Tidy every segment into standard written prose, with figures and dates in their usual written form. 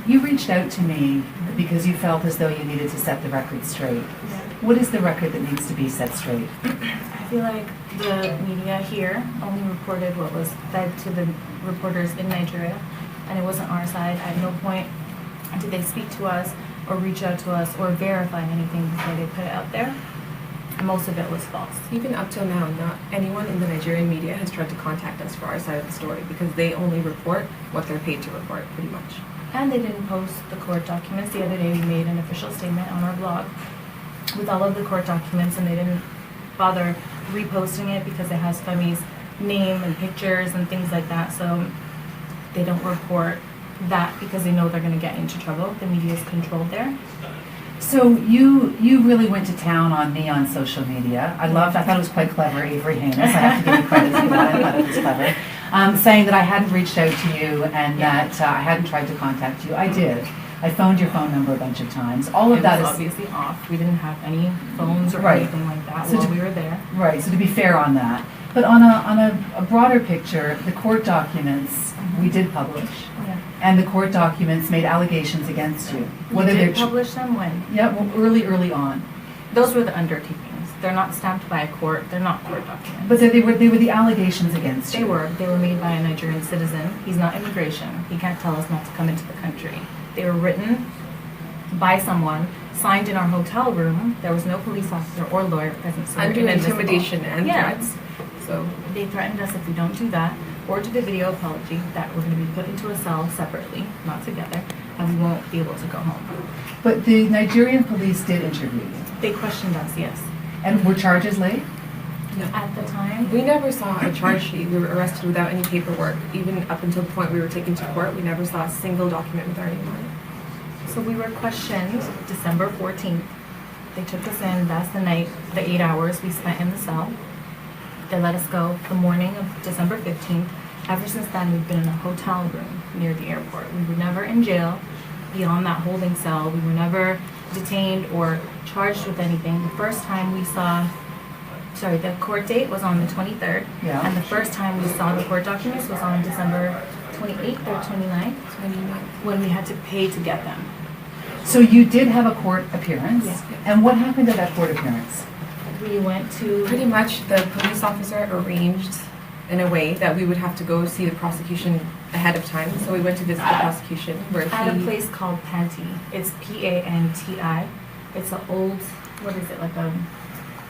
You reached out to me because you felt as though you needed to set the record straight. Yeah. What is the record that needs to be set straight? I feel like the media here only reported what was fed to the reporters in Nigeria, and it wasn't our side. At no point did they speak to us or reach out to us or verify anything before they put it out there. Most of it was false. Even up till now, not anyone in the Nigerian media has tried to contact us for our side of the story because they only report what they're paid to report, pretty much. And they didn't post the court documents. The other day we made an official statement on our blog with all of the court documents, and they didn't bother reposting it because it has Femi's name and pictures and things like that. So they don't report that because they know they're going to get into trouble. The media is controlled there. So you really went to town on me on social media. I thought it was quite clever, Avery Haines. I have to give you credit for that. I thought it was clever. Saying that I hadn't reached out to you and that I hadn't tried to contact you. I did. I phoned your phone number a bunch of times. All of that is obviously off. We didn't have any phones or Right. anything like that So while to- we were there. right. So to be fair on that, but on a broader picture, the court documents we did publish, Yeah. and the court documents made allegations against you. Whether We they're did publish them when? yeah, well, early on. Those were the undertakings. They're not stamped by a court. They're not court documents. But they were the allegations against you. They were made by a Nigerian citizen. He's not immigration. He can't tell us not to come into the country. They were written by someone, signed in our hotel room. There was no police officer or lawyer present. So Under they're invisible. intimidation and Yeah. threats. So They threatened us if we don't do that or do the video apology that we're going to be put into a cell separately, not together, and we won't be able to go home. But the Nigerian police did interview you. They questioned us, yes. And were charges laid? At the time, we never saw a charge sheet. We were arrested without any paperwork. Even up until the point we were taken to court, we never saw a single document with our name on it. so we were questioned December 14th. They took us in. That's the night, the 8 hours we spent in the cell. They let us go the morning of December 15th. Ever since then, we've been in a hotel room near the airport. We were never in jail beyond that holding cell. We were never detained or charged with anything. The first time we saw, the court date was on the 23rd. Yeah. And the first time we saw the court documents was on December 28th or 29th, when we had to pay to get them. So you did have a court appearance. Yes. And what happened at that court appearance? We went to... Pretty much the police officer arranged in a way that we would have to go see the prosecution ahead of time. So we went to visit the prosecution where at a place called Panti. It's Panti. It's an old, what is it,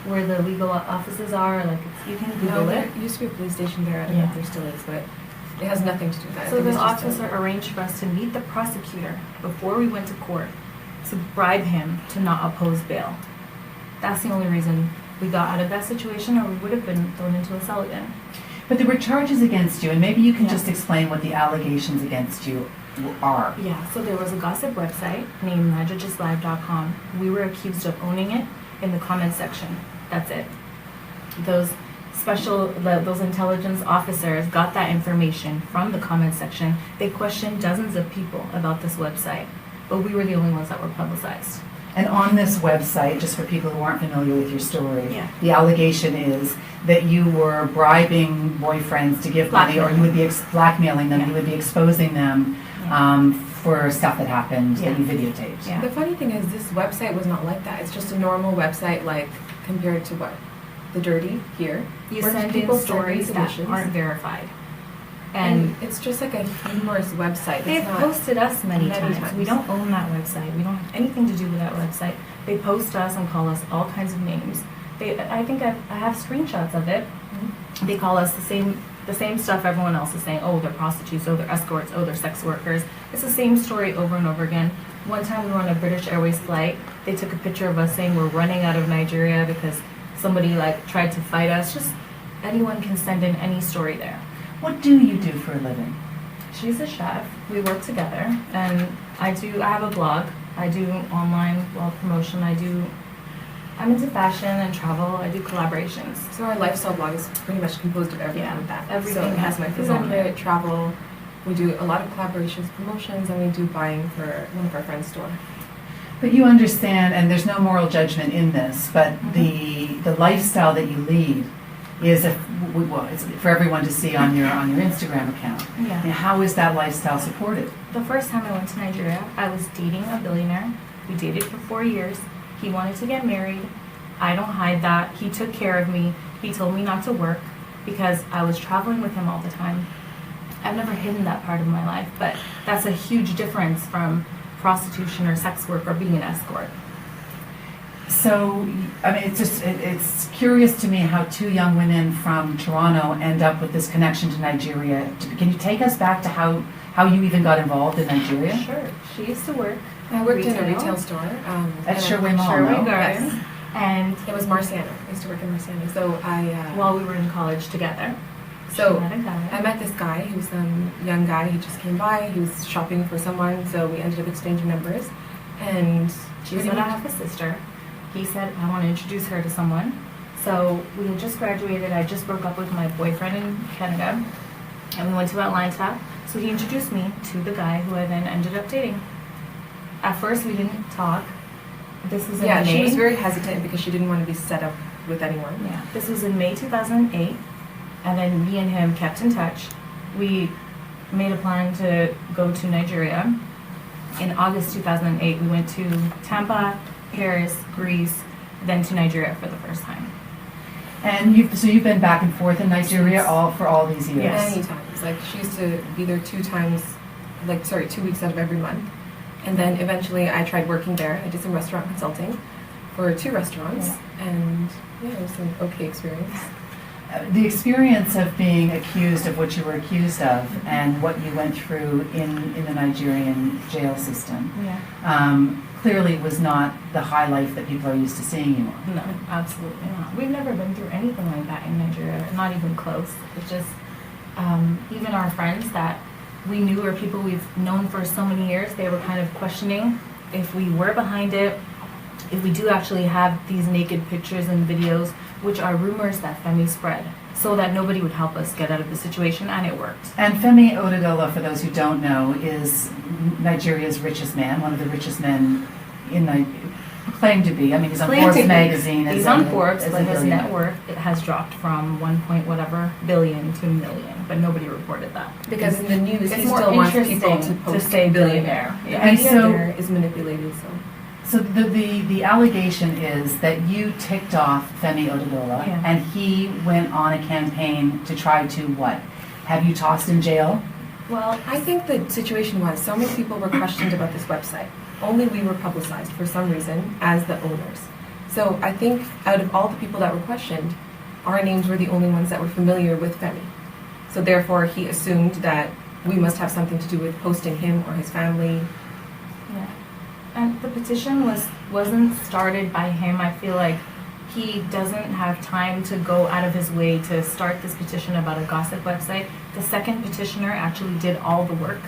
where the legal offices are, you can Google No, it. there used to be a police station there. I don't know if there still is, but it has nothing to do with that. So It was the just officer arranged for us to meet the prosecutor before we went to court to bribe him to not oppose bail. That's the only reason we got out of that situation, or we would have been thrown into a cell again. But there were charges against you, and maybe you can Yeah. just explain what the allegations against you are. Yeah, so there was a gossip website named NigerJustLive.com. We were accused of owning it in the comments section. That's it. Those those intelligence officers got that information from the comments section. They questioned dozens of people about this website, but we were the only ones that were publicized. And on this website, just for people who aren't familiar with your story, Yeah. the allegation is that you were bribing boyfriends to give money, or you would be blackmailing them, Yeah. you would be exposing them Yeah. For stuff that happened that you Yeah. videotaped. Yeah. The funny thing is this website was not like that. It's just a normal website compared to what? The Dirty here. You where send people in send in stories that submissions. aren't verified. And it's just like a humorous website. They've It's not, posted us many many times. times. We don't own that website. We don't have anything to do with that website. They post us and call us all kinds of names. I think I have screenshots of it. They call us the same stuff everyone else is saying. Oh, they're prostitutes. Oh, they're escorts. Oh, they're sex workers. It's the same story over and over again. One time we were on a British Airways flight. They took a picture of us saying we're running out of Nigeria because somebody tried to fight us. Just anyone can send in any story there. What do you do for a living? She's a chef. We work together, and I have a blog. I do online blog promotion. I'm into fashion and travel. I do collaborations. so our lifestyle blog is pretty much composed of everything Yeah, with that. everything so it has is food on on there. it, travel. We do a lot of collaborations, promotions, and we do buying for one of our friends' store. But you understand, and there's no moral judgment in this, but the lifestyle that you lead is it's for everyone to see on your Instagram account. Yeah. And how is that lifestyle supported? The first time I went to Nigeria, I was dating a billionaire. We dated for 4 years. He wanted to get married. I don't hide that. He took care of me. He told me not to work because I was traveling with him all the time. I've never hidden that part of my life, but that's a huge difference from prostitution or sex work or being an escort. So, I mean, it's curious to me how two young women from Toronto end up with this connection to Nigeria. Can you take us back to how you even got involved in Nigeria? Sure. She used to work. I worked in a retail store. At Sherway Mall, Sherway no? Gardens. Yes. And It was Marciano. I used to work in Marciano. So while we were in college together, so she met a guy. I met this guy. He was some young guy. He just came by. He was shopping for someone. So we ended up exchanging numbers. And She pretty said, I much- have a sister. He said, I want to introduce her to someone. So we had just graduated. I just broke up with my boyfriend in Canada. And we went to Atlanta. So he introduced me to the guy who I then ended up dating. At first, we didn't talk. This was in yeah, May. she was very hesitant because she didn't want to be set up with anyone. Yeah, this was in May 2008. And then me and him kept in touch. We made a plan to go to Nigeria. In August 2008, we went to Tampa, Paris, Greece, then to Nigeria for the first time. And you've been back and forth in Nigeria for all these years. Yes. Many times. Like she used to be there 2 weeks out of every month. And then eventually I tried working there. I did some restaurant consulting for 2 restaurants. Yeah. And yeah, it was an okay experience. The experience of being accused of what you were accused of and what you went through in the Nigerian jail system Yeah. clearly was not the high life that people are used to seeing you on. No, absolutely not. We've never been through anything like that in Nigeria, not even close. It's just, even our friends that we knew or people we've known for so many years, they were kind of questioning if we were behind it, if we do actually have these naked pictures and videos, which are rumors that Femi spread, so that nobody would help us get out of the situation, and it worked. And Femi Otedola, for those who don't know, is Nigeria's richest man, one of the richest men in claimed to be. I mean, he's on Forbes magazine. He's on Forbes, but his net worth it has dropped from 1 point whatever billion to million, but nobody reported that. Because in the news, It's he more still wants people interesting to post to say billionaire. The Yeah. And media so- there is manipulated, so. So the allegation is that you ticked off Femi Otedola, Yeah. and he went on a campaign to try to what? Have you tossed in jail? Well, I think the situation was so many people were questioned about this website. Only we were publicized for some reason as the owners. So I think out of all the people that were questioned, our names were the only ones that were familiar with Femi. So therefore, he assumed that we must have something to do with posting him or his family. Yeah. And the petition wasn't started by him. I feel like he doesn't have time to go out of his way to start this petition about a gossip website. The second petitioner actually did all the work.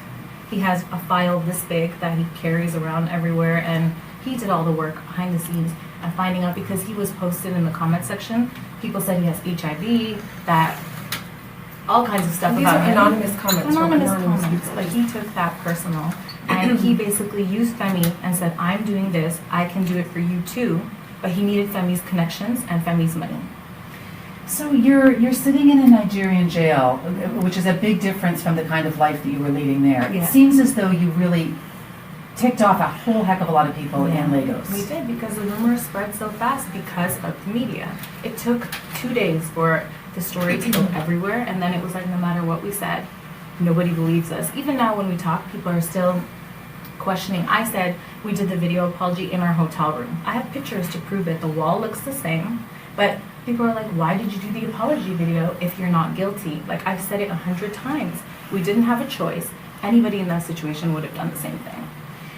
He has a file this big that he carries around everywhere, and he did all the work behind the scenes and finding out, because he was posted in the comment section. People said he has HIV, that all kinds of stuff These about are him. anonymous comments from Anonymous anonymous comments, people. but he took that personal. And he basically used Femi and said, I'm doing this, I can do it for you too. But he needed Femi's connections and Femi's money. So you're sitting in a Nigerian jail, which is a big difference from the kind of life that you were leading there. Yeah. It seems as though you really ticked off a whole heck of a lot of people in Lagos. We did, because the rumors spread so fast because of the media. It took 2 days for the story to go everywhere, and then it was like, no matter what we said, nobody believes us. Even now when we talk, people are still questioning. I said we did the video apology in our hotel room. I have pictures to prove it. The wall looks the same, but people are like, why did you do the apology video if you're not guilty? Like, I've said it 100 times. We didn't have a choice. Anybody in that situation would have done the same thing.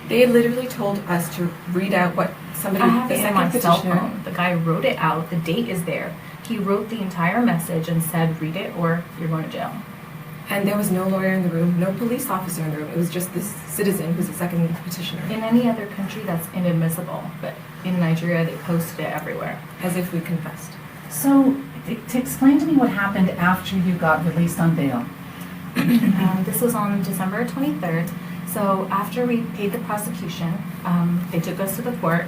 They literally told us to read out what somebody, I have the it in second my cell petitioner, phone. The guy wrote it out. The date is there. He wrote the entire message and said, read it or you're going to jail. and there was no lawyer in the room, no police officer in the room. It was just this citizen who's the second petitioner. In any other country, that's inadmissible. But in Nigeria, they posted it everywhere. As if we confessed. So to explain to me what happened after you got released on bail. This was on December 23rd. So after we paid the prosecution, they took us to the court.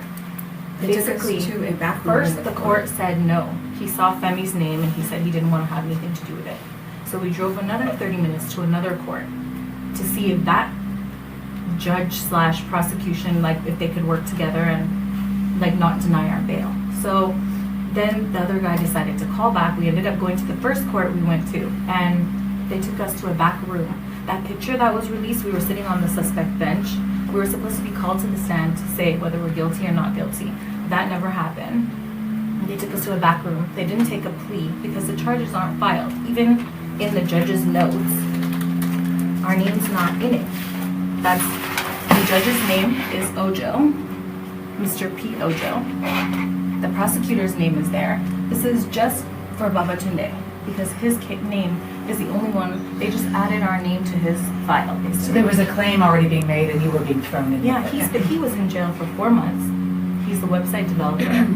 They took us Basically, to a bathroom. first in the court said no. he saw Femi's name and he said he didn't want to have anything to do with it. So we drove another 30 minutes to another court to see if that judge / prosecution, like if they could work together and like not deny our bail. So then the other guy decided to call back. We ended up going to the first court we went to, and they took us to a back room. That picture that was released, we were sitting on the suspect bench. We were supposed to be called to the stand to say whether we're guilty or not guilty. That never happened. They took us to a back room. They didn't take a plea because the charges aren't filed. Even in the judge's notes, our name's not in it. That's, the judge's name is Ojo, Mr. P. Ojo. The prosecutor's name is there. This is just for Babatunde because his name is the only one. They just added our name to his file. Basically. So there was a claim already being made and you were being thrown in. Yeah, he was in jail for 4 months. He's the website developer.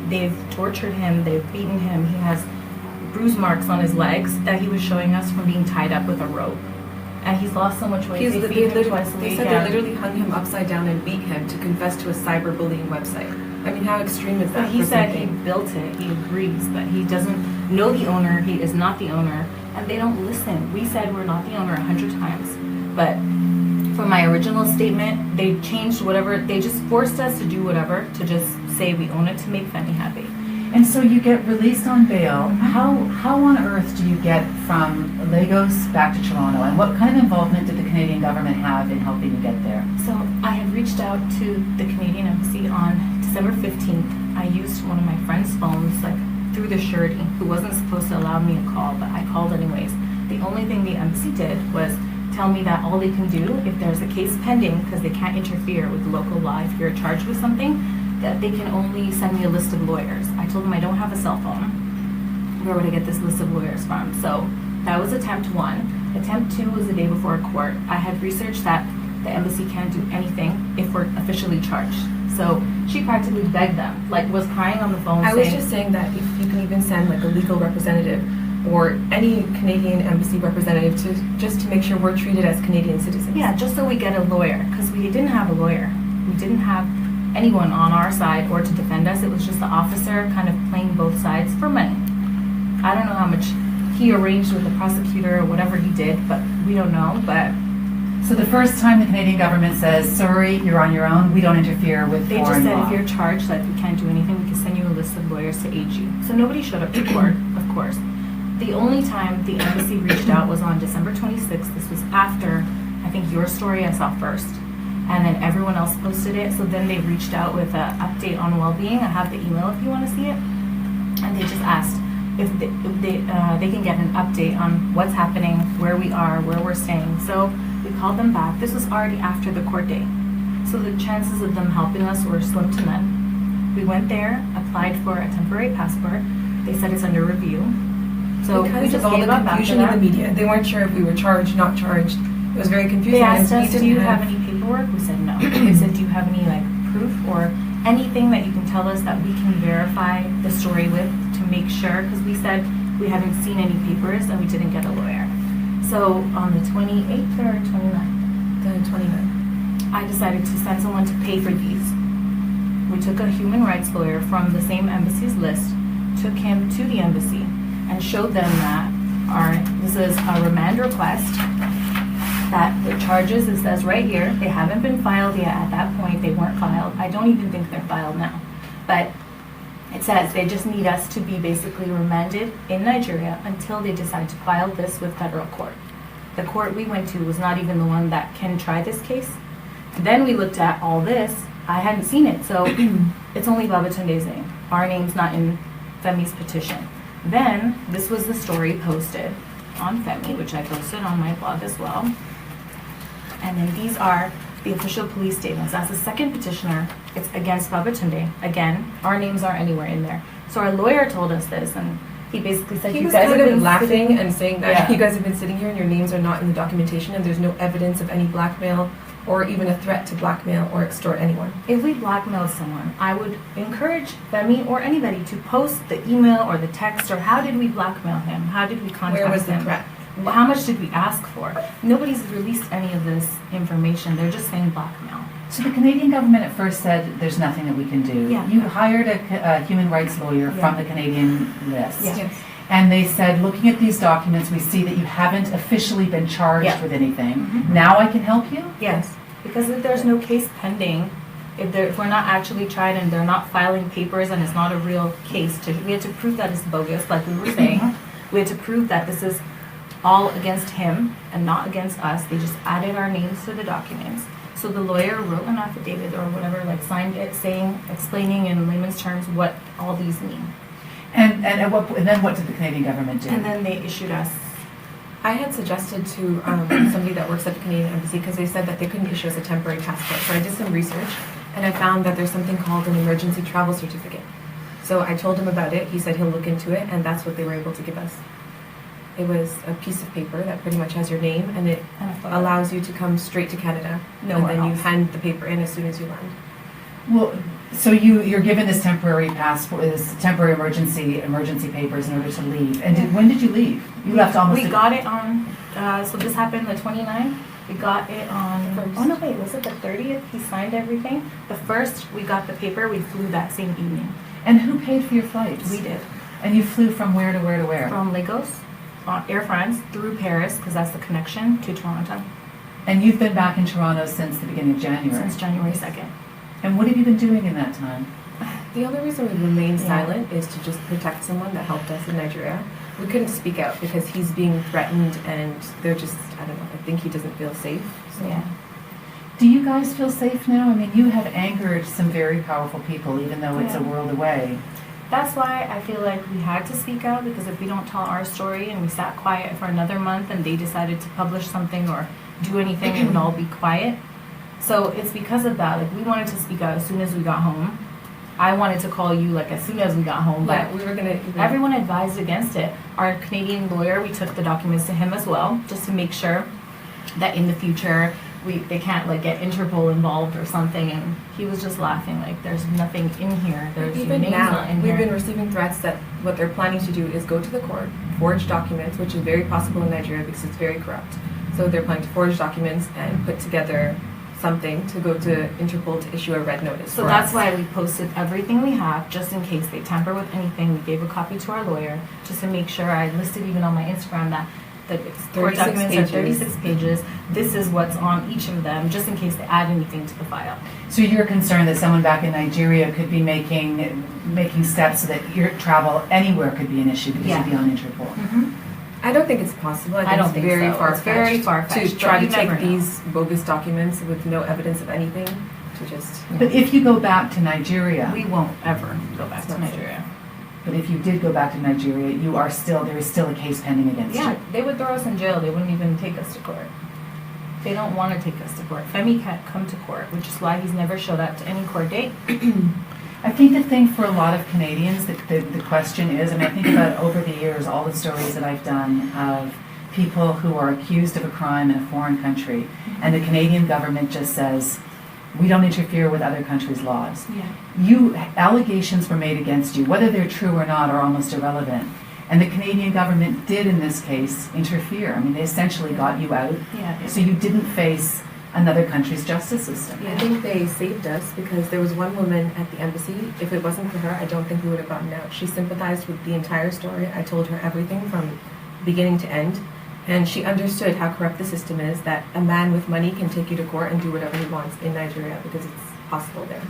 They've tortured him. They've beaten him. He has bruise marks on his legs that he was showing us from being tied up with a rope. And he's lost so much weight. They said they literally hung him upside down and beat him to confess to a cyberbullying website. I mean, how extreme is that? But he said he built it. He agrees, but he doesn't know the owner. He is not the owner, and they don't listen. We said we're not the owner 100 times, but for my original statement, they changed whatever. They just forced us to do whatever to just say we own it to make Femi happy. And so you get released on bail. How on earth do you get from Lagos back to Toronto? And what kind of involvement did the Canadian government have in helping you get there? So I had reached out to the Canadian Embassy on December 15th. I used one of my friend's phones, like through the surety, who wasn't supposed to allow me a call, but I called anyways. The only thing the embassy did was tell me that all they can do, if there's a case pending, because they can't interfere with local law if you're charged with something, that they can only send me a list of lawyers. I told them I don't have a cell phone. Where would I get this list of lawyers from? So that was attempt 1. Attempt 2 was the day before court. I had researched that the embassy can't do anything if we're officially charged. So she practically begged them, like was crying on the phone. I was just saying that if you can even send like a legal representative or any Canadian embassy representative to make sure we're treated as Canadian citizens. Yeah, just so we get a lawyer, because we didn't have a lawyer. We didn't have anyone on our side or to defend us. It was just the officer kind of playing both sides for money. I don't know how much he arranged with the prosecutor or whatever he did, but we don't know. But so the first time the Canadian government says, sorry, you're on your own, we don't interfere with they foreign just said law. if you're charged, like we can't do anything, we can send you a list of lawyers to aid you. So nobody showed up to court, of course. The only time the embassy reached out was on December 26th. This was after, I think, your story I saw first. And then everyone else posted it. So then they reached out with an update on well-being. I have the email if you want to see it. And they just asked if they can get an update on what's happening, where we are, where we're staying. So we called them back. This was already after the court date. So the chances of them helping us were slim to none. We went there, applied for a temporary passport. They said it's under review. So because we just of all gave the up after confusion in that. the media, they weren't sure if we were charged, not charged. It was very confusing. They asked and we us, do didn't you have any paperwork? We said no. They said, do you have any like proof or anything that you can tell us that we can verify the story with to make sure? Because we said we hadn't seen any papers and we didn't get a lawyer. So on the 28th or 29th? The 29th. I decided to send someone to pay for these. We took a human rights lawyer from the same embassy's list, took him to the embassy, and showed them that this is a remand request, that the charges, it says right here, they haven't been filed yet. At that point, they weren't filed. I don't even think they're filed now. But it says they just need us to be basically remanded in Nigeria until they decide to file this with federal court. The court we went to was not even the one that can try this case. Then we looked at all this. I hadn't seen it, so it's only Babatunde's name. Our name's not in Femi's petition. Then, this was the story posted on Femi, which I posted on my blog as well. And then these are the official police statements. As the second petitioner, it's against Babatunde. Again, our names aren't anywhere in there. So our lawyer told us this, and he basically said, He you was guys kind have of been laughing sitting- and saying that Yeah. you guys have been sitting here and your names are not in the documentation and there's no evidence of any blackmail or even a threat to blackmail or extort anyone. If we blackmailed someone, I would encourage Femi or anybody to post the email or the text or how did we blackmail him? How did we contact him? Where was the threat? How much did we ask for? Nobody's released any of this information. They're just saying blackmail. So the Canadian government at first said there's nothing that we can do. Yeah. You hired a human rights lawyer from the Canadian list. Yeah. Yes. And they said, looking at these documents, we see that you haven't officially been charged Yeah. with anything. Mhm. Now I can help you? Yes, because if there's no case pending, if we're not actually tried and they're not filing papers and it's not a real case, we had to prove that it's bogus, like we were saying. We had to prove that this is all against him and not against us. They just added our names to the documents. So the lawyer wrote an affidavit or whatever, like signed it, explaining in layman's terms what all these mean. And then what did the Canadian government do? And then they issued us. I had suggested to somebody that works at the Canadian Embassy, because they said that they couldn't issue us a temporary passport. So I did some research, and I found that there's something called an emergency travel certificate. So I told him about it. He said he'll look into it, and that's what they were able to give us. It was a piece of paper that pretty much has your name, and it And a photo. allows you to come straight to Canada. Nowhere and then you else. hand the paper in as soon as you land. Well, so you're given this temporary passport, this temporary emergency papers in order to leave. And when did you leave? You left almost. We got it on, so this happened the 29th. We got it on, First. oh no, wait, was it the 30th? He signed everything. The 1st, we got the paper, we flew that same evening. And who paid for your flights? We did. And you flew from where to where to where? From Lagos, on Air France, through Paris, because that's the connection, to Toronto, And you've been back in Toronto since the beginning of January. since January 2nd. And what have you been doing in that time? The only reason we remained Yeah. silent is to just protect someone that helped us in Nigeria. We couldn't speak out because he's being threatened, and they're just, I don't know, I think he doesn't feel safe. So. Yeah. Do you guys feel safe now? I mean, you have angered some very powerful people, even though it's a Yeah. world away. That's why I feel like we had to speak out, because if we don't tell our story and we sat quiet for another month and they decided to publish something or do anything, it would all be quiet. So it's because of that. Like, we wanted to speak out as soon as we got home. I wanted to call you like as soon as we got home, Yeah, but we were gonna. everyone advised against it. Our Canadian lawyer, we took the documents to him as well, just to make sure that in the future they can't like get Interpol involved or something. And he was just laughing like, "There's nothing in here. There's your Even name's now, not in we've here." been receiving threats that what they're planning to do is go to the court, forge documents, which is very possible in Nigeria because it's very corrupt. So they're planning to forge documents and put together something to go to Interpol to issue a red notice. So for that's us. why we posted everything we have, just in case they tamper with anything. We gave a copy to our lawyer, just to make sure. I listed even on my Instagram that the court 36 documents are pages. 36 pages. This is what's on each of them, just in case they add anything to the file. So you're concerned that someone back in Nigeria could be making steps so that your travel anywhere could be an issue because Yeah. you'd be on Interpol. I don't think it's possible. I don't it's think very so. far It's very to far-fetched, try but to you take never know. these bogus documents with no evidence of anything to just. But if you go back to Nigeria, We won't ever go back It's to not safe. Nigeria. but if you did go back to Nigeria, there is still a case pending against Yeah, you. they would throw us in jail. They wouldn't even take us to court. They don't want to take us to court. Femi can't come to court, which is why he's never showed up to any court date. I think the thing for a lot of Canadians, the question is, I think about over the years, all the stories that I've done of people who are accused of a crime in a foreign country, and the Canadian government just says, we don't interfere with other countries' laws. Yeah. Allegations were made against you, whether they're true or not are almost irrelevant. And the Canadian government did, in this case, interfere. I mean, they essentially got you out, Yeah. so you didn't face another country's justice system. I think they saved us because there was one woman at the embassy. If it wasn't for her, I don't think we would have gotten out. She sympathized with the entire story. I told her everything from beginning to end. And she understood how corrupt the system is, that a man with money can take you to court and do whatever he wants in Nigeria because it's possible there.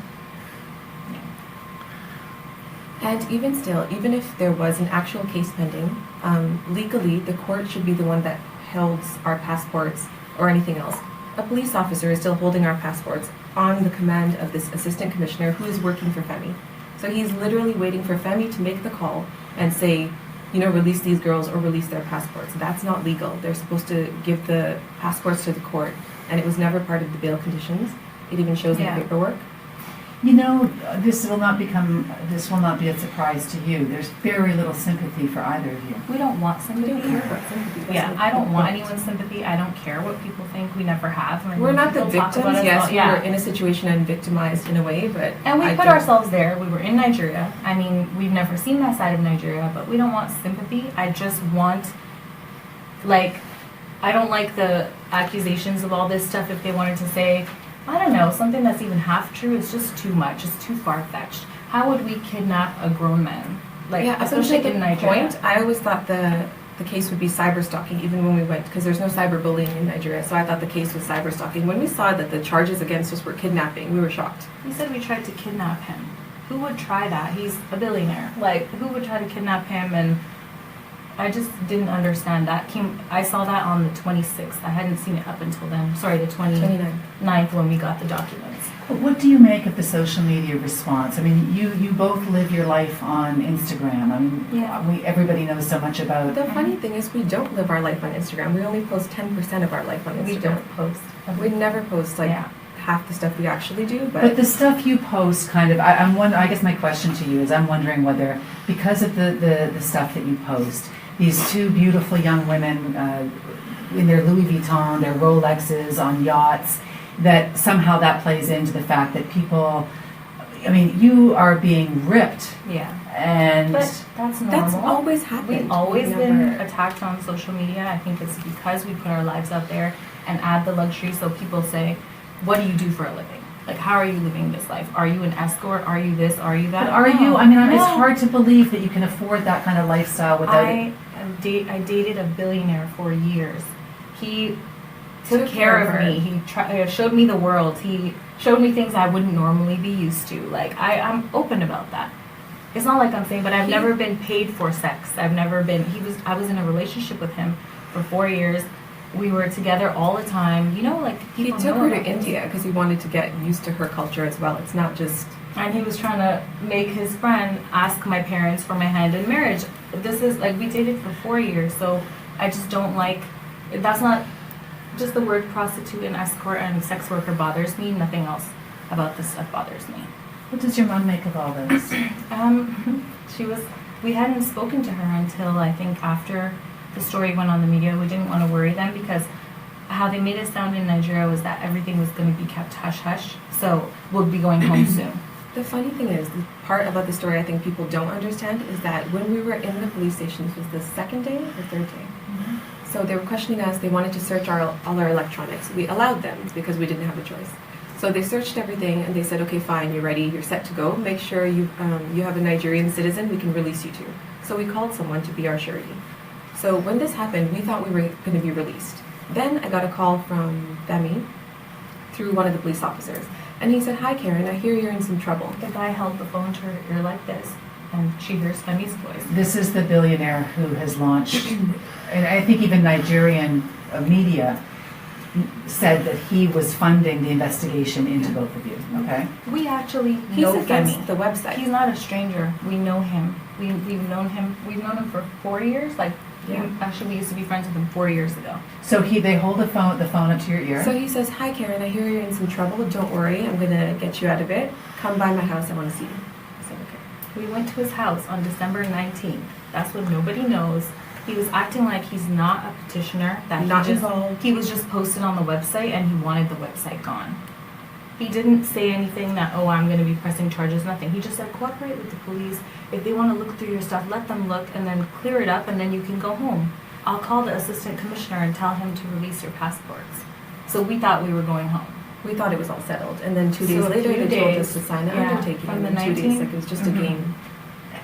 And even still, even if there was an actual case pending, legally the court should be the one that holds our passports or anything else. A police officer is still holding our passports on the command of this assistant commissioner who is working for Femi. So he's literally waiting for Femi to make the call and say, release these girls or release their passports. That's not legal. They're supposed to give the passports to the court, and it was never part of the bail conditions. It even shows in the paperwork. This will not be a surprise to you. There's very little sympathy for either of you. We don't want We sympathy. don't care about sympathy. That's Yeah, the I don't want point. anyone's sympathy. I don't care what people think. We never have. I mean, We're not the people talk about victims. us Yes, all- we yeah. were in a situation and victimized in a way, but And we I put don't- ourselves there. We were in Nigeria. I mean, we've never seen that side of Nigeria, but we don't want sympathy. I just want Like, I don't like the accusations of all this stuff. If they wanted to say, I don't know, something that's even half true is just too much. It's too far-fetched. How would we kidnap a grown man? Like, yeah, especially at in the Nigeria. point, I always thought the case would be cyber stalking, even when we went, because there's no cyberbullying in Nigeria, so I thought the case was cyber stalking. When we saw that the charges against us were kidnapping, we were shocked. He said we tried to kidnap him. Who would try that? He's a billionaire. Like, who would try to kidnap him? And I just didn't understand that. I saw that on the 26th. I hadn't seen it up until then. Sorry, the 29th when we got the documents. What do you make of the social media response? I mean, you both live your life on Instagram. I mean, Yeah. everybody knows so much about. The funny thing is, we don't live our life on Instagram. We only post 10% of our life on Instagram. We don't post. We never post like Yeah. half the stuff we actually do, But the stuff you post, kind of, I guess my question to you is, I'm wondering whether, because of the stuff that you post, these two beautiful young women in their Louis Vuitton, their Rolexes, on yachts, that somehow that plays into the fact that people, I mean, you are being ripped, Yeah. and But that's normal. that's always happened. We've always We've been never- attacked on social media. I think it's because we put our lives out there and add the luxury so people say, what do you do for a living? Like, how are you living this life? Are you an escort? Are you this? Are you that? but are No. you, I mean, it's No. hard to believe that you can afford that kind of lifestyle without I dated a billionaire for years. He took care of me. He showed me the world. He showed me things I wouldn't normally be used to. Like, I'm open about that. It's not like I'm saying, but I've never been paid for sex. I've never been, I was in a relationship with him for 4 years. We were together all the time. You know, like, He people took know her to about this. India because he wanted to get used to her culture as well. It's not just And he was trying to make his friend ask my parents for my hand in marriage. This is, like, we dated for 4 years, so I just don't like, that's not, just the word prostitute and escort and sex worker bothers me. Nothing else about this stuff bothers me. What does your mom make of all this? We hadn't spoken to her until I think after the story went on the media. We didn't want to worry them because how they made it sound in Nigeria was that everything was going to be kept hush-hush, so we'll be going home soon. The funny thing is, the part about the story I think people don't understand is that when we were in the police station, this was the second day or third day. So they were questioning us. They wanted to search all our electronics. We allowed them because we didn't have a choice. So they searched everything and they said, okay, fine, you're ready, you're set to go. Make sure you have a Nigerian citizen we can release you to. So we called someone to be our surety. So when this happened, we thought we were going to be released. Then I got a call from Demi through one of the police officers. And he said, hi, Karen, I hear you're in some trouble. The guy held the phone to her ear like this, and she hears Femi's voice. This is the billionaire who has launched, and I think even Nigerian media said that he was funding the investigation into both of you, okay? We actually He's know against Femi. the website. He's not a stranger. We know him. We've known him. We've known him for 4 years. Like, Yeah. we used to be friends with him 4 years ago. So they hold the phone up to your ear. So he says, hi, Karen, I hear you're in some trouble. Don't worry, I'm going to get you out of it. Come by my house, I want to see you. I said, okay. We went to his house on December 19th. That's what nobody knows. He was acting like he's not a petitioner. That Not he just, involved. He was just posted on the website and he wanted the website gone. He didn't say anything that, oh, I'm going to be pressing charges, nothing. He just said, cooperate with the police. If they want to look through your stuff, let them look and then clear it up and then you can go home. I'll call the assistant commissioner and tell him to release your passports. So we thought we were going home. We thought it was all settled. And then 2 days So a later, few they told days, us to sign an yeah, undertaking. from And the then 2 days, 19th. like it was just Mhm. a game.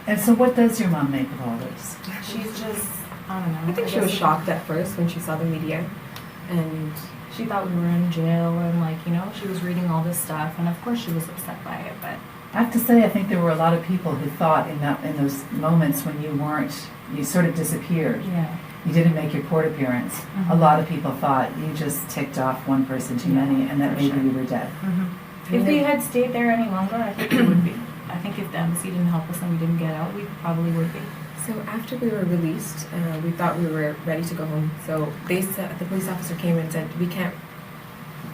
And so what does your mom make of all this? She's just, I don't know. I think she was shocked at first when she saw the media. And She thought we were in jail and, like, you know, she was reading all this stuff and of course she was upset by it, but I have to say, I think there were a lot of people who thought in those moments when you sort of disappeared. yeah. You didn't make your court appearance. Mhm. A lot of people thought you just ticked off one person too many and that for maybe sure. you were dead. If we had stayed there any longer, I think we would be. I think if the embassy didn't help us and we didn't get out, we probably would be. so after we were released, we thought we were ready to go home. So they said, the police officer came and said,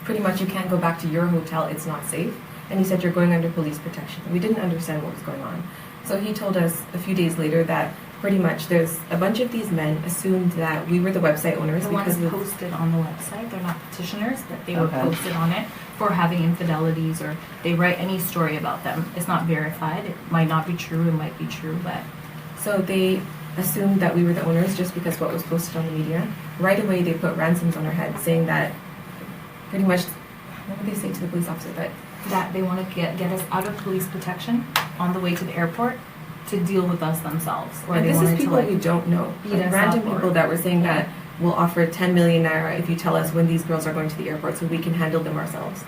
pretty much you can't go back to your hotel, it's not safe. And he said, you're going under police protection. We didn't understand what was going on. So he told us a few days later that pretty much there's a bunch of these men assumed that we were the website owners The ones because of posted on the website, they're not petitioners, that they were Okay. posted on it for having infidelities or they write any story about them. It's not verified. It might not be true, it might be true, but So they assumed that we were the owners just because what was posted on the media. Right away, they put ransoms on our heads, saying that pretty much, what would they say to the police officer? That they want to get us out of police protection on the way to the airport to deal with us themselves. Or And they this is wanted people to, like, we don't know. beat Like us random up or- people that were saying Yeah. that we'll offer 10 million naira if you tell us when these girls are going to the airport so we can handle them ourselves.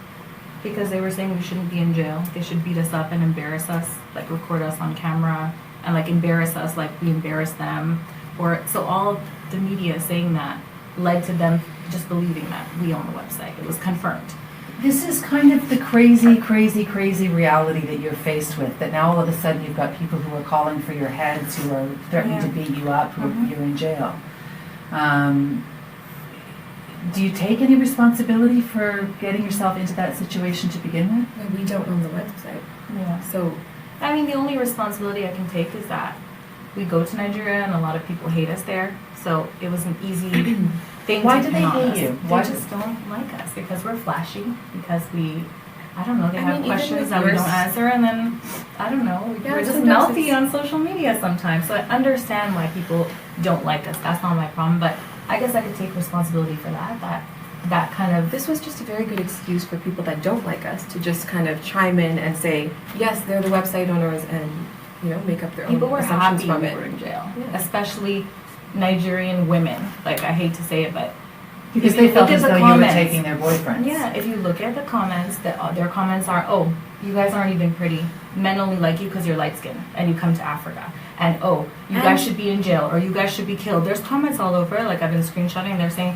because they were saying we shouldn't be in jail. They should beat us up and embarrass us, like record us on camera and like embarrass us like we embarrass them. Or so all of the media saying that led to them just believing that we own the website. It was confirmed. This is kind of the crazy reality that you're faced with, that now all of a sudden you've got people who are calling for your heads, who are threatening to beat you up, who Mhm. you're in jail. Do you take any responsibility for getting yourself into that situation to begin with? But we don't own the website. Yeah. So I mean, the only responsibility I can take is that we go to Nigeria and a lot of people hate us there. So it was an easy thing Why to do pin they on hate us. you? They Why just don't like us because we're flashy, because we, I don't know, they I have mean, even questions with that we yours- don't answer, and then, I don't know, Yeah, we're just sometimes melty it's- on social media sometimes. So I understand why people don't like us. That's not my problem, but I guess I could take responsibility for that kind of, this was just a very good excuse for people that don't like us to just kind of chime in and say, yes, they're the website owners, and make up their own people were assumptions happy from we it. were in jail, Yeah. especially Nigerian women. Like, I hate to say it, but Because if they you felt look as at though the you were comments, taking their boyfriends. yeah, if you look at the comments, their comments are, oh, you guys aren't even pretty. Men only like you because you're light skinned and you come to Africa. And oh, you guys should be in jail, or you guys should be killed. There's comments all over. Like, I've been screenshotting, and they're saying,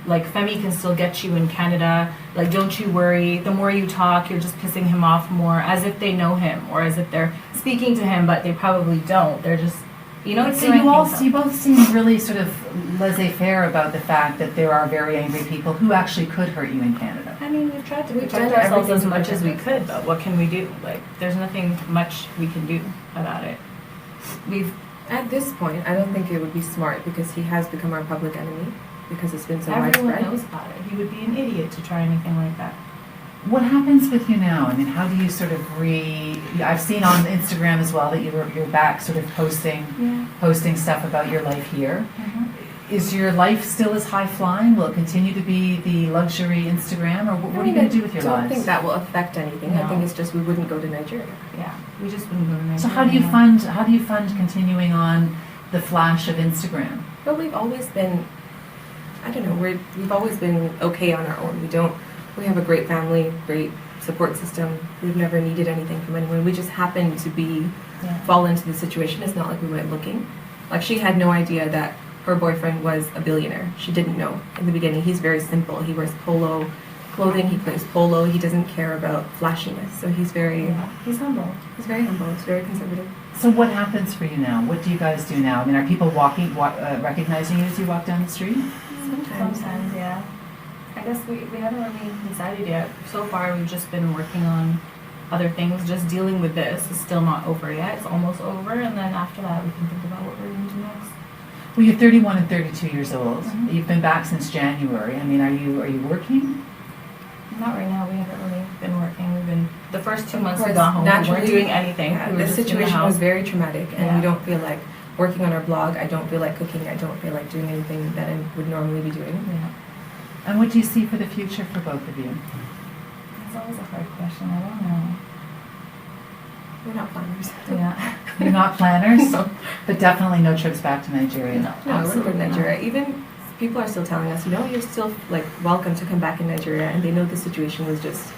like, Femi can still get you in Canada. Like, don't you worry. The more you talk, you're just pissing him off more, as if they know him, or as if they're speaking to him, but they probably don't. They're just, it's So doing you things you both seem really sort of laissez-faire about the fact that there are very angry people who actually could hurt you in Canada. I mean, we've tried to We've protect done ourselves as everything to much as we protect could, but what can we do? Like, there's nothing much we can do about it. We've, At this point, I don't think it would be smart because he has become our public enemy because it's been so everyone widespread. knows about it. He would be an idiot to try anything like that. What happens with you now? I mean, how do you sort of I've seen on Instagram as well that you're back sort of posting stuff about your life here. Is your life still as high-flying? Will it continue to be the luxury Instagram, or what are you going to do with your I don't lives? think that will affect anything. I No. think it's just we wouldn't go to Nigeria. Yeah, we just wouldn't go to Nigeria. So how do you fund continuing on the flash of Instagram? But we've always been, I don't know, we've always been okay on our own. We have a great family, great support system. We've never needed anything from anyone. We just happened to fall into the situation. It's not like we went looking. Like, she had no idea that her boyfriend was a billionaire. She didn't know in the beginning. He's very simple. He wears polo clothing. He plays polo. He doesn't care about flashiness. So he's very humble. He's very humble. He's very conservative. So what happens for you now? What do you guys do now? I mean, are people recognizing you as you walk down the street? Sometimes, yeah. I guess we haven't really decided yet. So far, we've just been working on other things. Just dealing with this is still not over yet. It's almost over, and then after that, we can think about what we're going to do next. Well, you're 31 and 32 years old. Mhm. You've been back since January. I mean, are you working? Not right now. We haven't really been working. We've been the first 2 Of months we course, got home. We weren't naturally, doing anything. Yeah, We were the just in the situation house. was very traumatic, and Yeah. we don't feel like working on our blog. I don't feel like cooking. I don't feel like doing anything that I would normally be doing. Yeah. And what do you see for the future for both of you? It's always a hard question. I don't know. We're not planners. Yeah. You're not planners, but definitely no trips back to Nigeria. No, No, we're absolutely from not. Nigeria. Even people are still telling us, you're still like welcome to come back in Nigeria, and they know the situation was just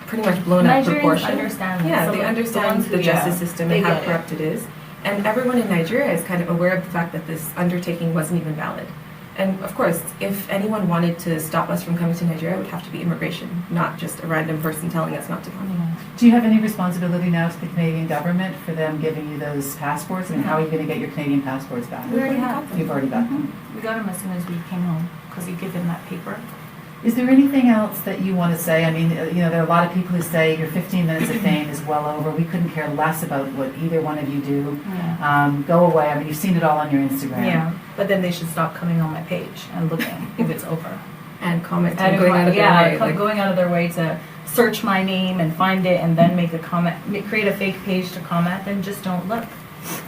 pretty much blown out of Nigerians proportion. understand. Yeah, Some they of understand ones the who- justice yeah, system they and how get it. corrupt it is, and everyone in Nigeria is kind of aware of the fact that this undertaking wasn't even valid. And of course, if anyone wanted to stop us from coming to Nigeria, it would have to be immigration, not just a random person telling us not to come. Yeah. Do you have any responsibility now to the Canadian government for them giving you those passports? I mean, how are you going to get your Canadian passports back? We already got them. You've already got them. We got them as soon as we came home because you give them that paper. Is there anything else that you want to say? I mean, there are a lot of people who say your 15 minutes of fame is well over. We couldn't care less about what either one of you do. Yeah. Go away. I mean, you've seen it all on your Instagram. Yeah, but then they should stop coming on my page and looking if it's over. And commenting, And going out of their way. like- going out of their way to search my name and find it and then make a comment, create a fake page to comment, then just don't look.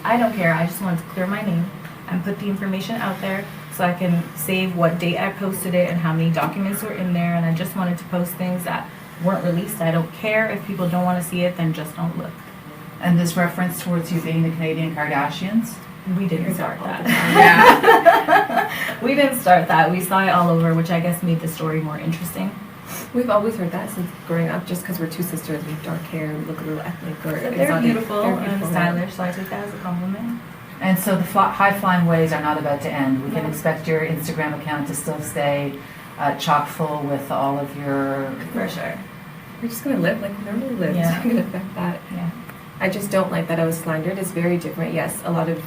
I don't care. I just wanted to clear my name and put the information out there so I can save what date I posted it and how many documents were in there. And I just wanted to post things that weren't released. I don't care. If people don't want to see it, then just don't look. And this reference towards you being the Canadian Kardashians? We didn't start that. Yeah. We didn't start that. We saw it all over, which I guess made the story more interesting. We've always heard that since growing up, just because we're two sisters, we have dark hair, we look a little ethnic or But exotic. they're beautiful and right? stylish, so I take that as a compliment. And so the high-flying ways are not about to end. We can Yeah. expect your Instagram account to still stay chock full with all of your... For sure. We're just going to live like we normally live. Yeah. It's not going to affect that. Yeah. I just don't like that I was slandered. It's very different. Yes, a lot of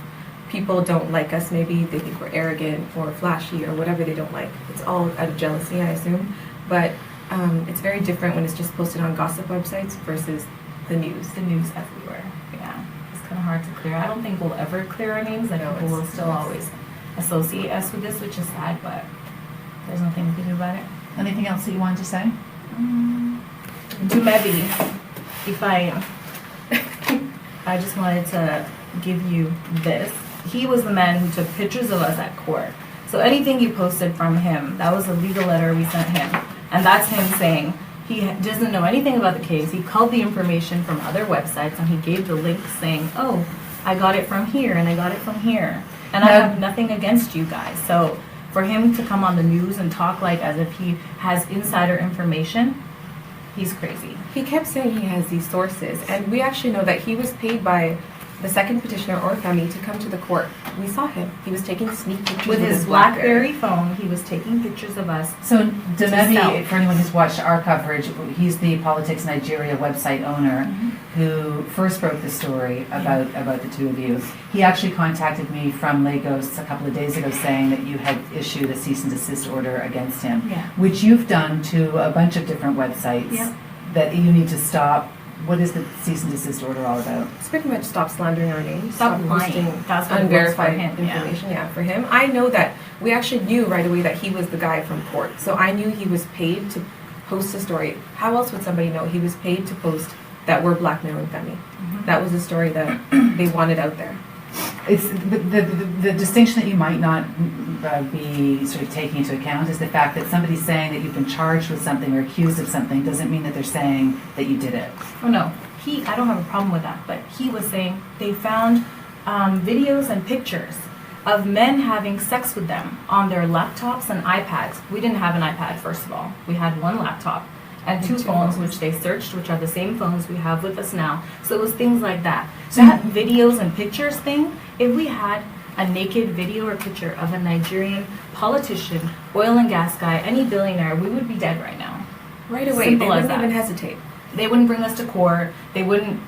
people don't like us. Maybe they think we're arrogant or flashy or whatever they don't like. It's all out of jealousy, I assume. But it's very different when it's just posted on gossip websites versus the news. The news everywhere. Yeah. It's kind of hard to clear. I don't think we'll ever clear our names. Like, No, people will still always associate us with this, which is sad, but there's nothing we can do about it. Anything else that you wanted to say? To maybe, if I just wanted to give you this. He was the man who took pictures of us at court. So anything you posted from him, that was a legal letter we sent him. And that's him saying he doesn't know anything about the case. He culled the information from other websites and he gave the links saying, oh, I got it from here and I got it from here. And I have nothing against you guys. So for him to come on the news and talk like as if he has insider information, he's crazy. He kept saying he has these sources, and we actually know that he was paid by the second petitioner or Femi to come to the court. We saw him. He was taking sneak pictures With his BlackBerry phone, he was taking pictures of us. So Demebi, sell. for anyone who's watched our coverage, he's the Politics Nigeria website owner who first broke the story about the two of you. He actually contacted me from Lagos a couple of days ago saying that you had issued a cease and desist order against him, Yeah. which you've done to a bunch of different websites Yep. that you need to stop. What is the cease and desist order all about? It's pretty much stop slandering our name. Stop lying. posting That's what it was for unverified him, yeah. information. Yeah, for him. I know that we actually knew right away that he was the guy from court. So I knew he was paid to post a story. How else would somebody know he was paid to post that we're blackmailing Femi? That was a story that they wanted out there. It's the distinction that you might not be sort of taking into account is the fact that somebody's saying that you've been charged with something or accused of something doesn't mean that they're saying that you did it. Oh no, I don't have a problem with that, but he was saying they found videos and pictures of men having sex with them on their laptops and iPads. We didn't have an iPad, first of all. We had one laptop and two phones, which they searched, which are the same phones we have with us now. So it was things like that. That videos and pictures thing, if we had a naked video or picture of a Nigerian politician, oil and gas guy, any billionaire, we would be dead right now. Right away. Simple They as wouldn't that. even hesitate. They wouldn't bring us to court. They wouldn't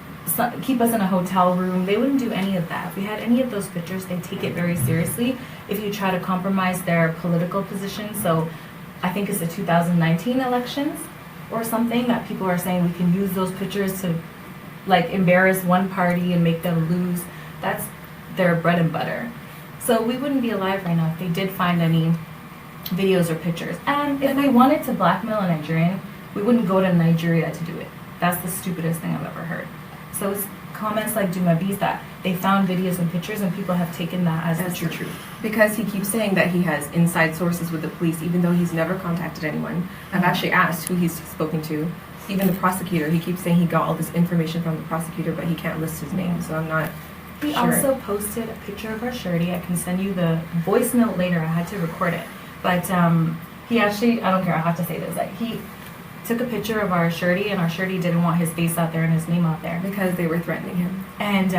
keep us in a hotel room. They wouldn't do any of that. If we had any of those pictures, they take it very seriously if you try to compromise their political position. So I think it's the 2019 elections or something that people are saying we can use those pictures to like embarrass one party and make them lose. That's their bread and butter. So we wouldn't be alive right now if they did find any videos or pictures. And if we wanted to blackmail a Nigerian, we wouldn't go to Nigeria to do it. That's the stupidest thing I've ever heard. So it's comments like Dumabi's that they found videos and pictures and people have taken that as That's the true. truth. Because he keeps saying that he has inside sources with the police, even though he's never contacted anyone. I've actually asked who he's spoken to. Even the prosecutor, he keeps saying he got all this information from the prosecutor, but he can't list his name, so I'm not He sure. also posted a picture of our shirty. I can send you the voice note later. I had to record it. But he actually, I don't care, I have to say this. Like, he took a picture of our shirty, and our shirty didn't want his face out there and his name out there. because they were threatening him. And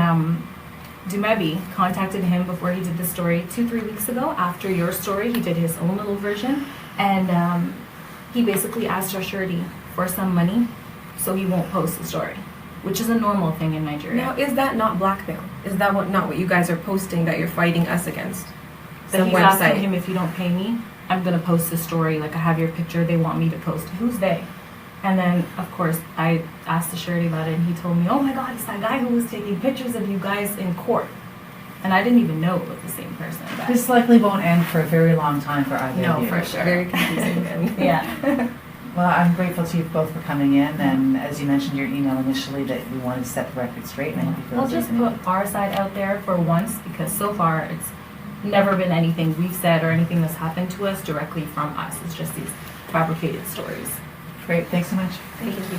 Dumebi contacted him before he did the story 2-3 weeks ago. After your story, he did his own little version. And he basically asked our surety for some money so he won't post the story, which is a normal thing in Nigeria. Now, is that not blackmail? Is that not what you guys are posting that you're fighting us against? That he's asking him, if you don't pay me, I'm going to post the story. Like, I have your picture. They want me to post. Who's they? And then, of course, I asked the surety about it, and he told me, oh my God, it's that guy who was taking pictures of you guys in court. And I didn't even know it was the same person. But This likely won't end for a very long time for either of no, you. for sure. Very confusing. And Yeah. Well, I'm grateful to you both for coming in, and as you mentioned in your email initially that you wanted to set the record straight, and I hope you feel We'll the just same. put our side out there for once, because so far it's never been anything we've said or anything that's happened to us directly from us. It's just these fabricated stories. Great, thanks so much. Thank you.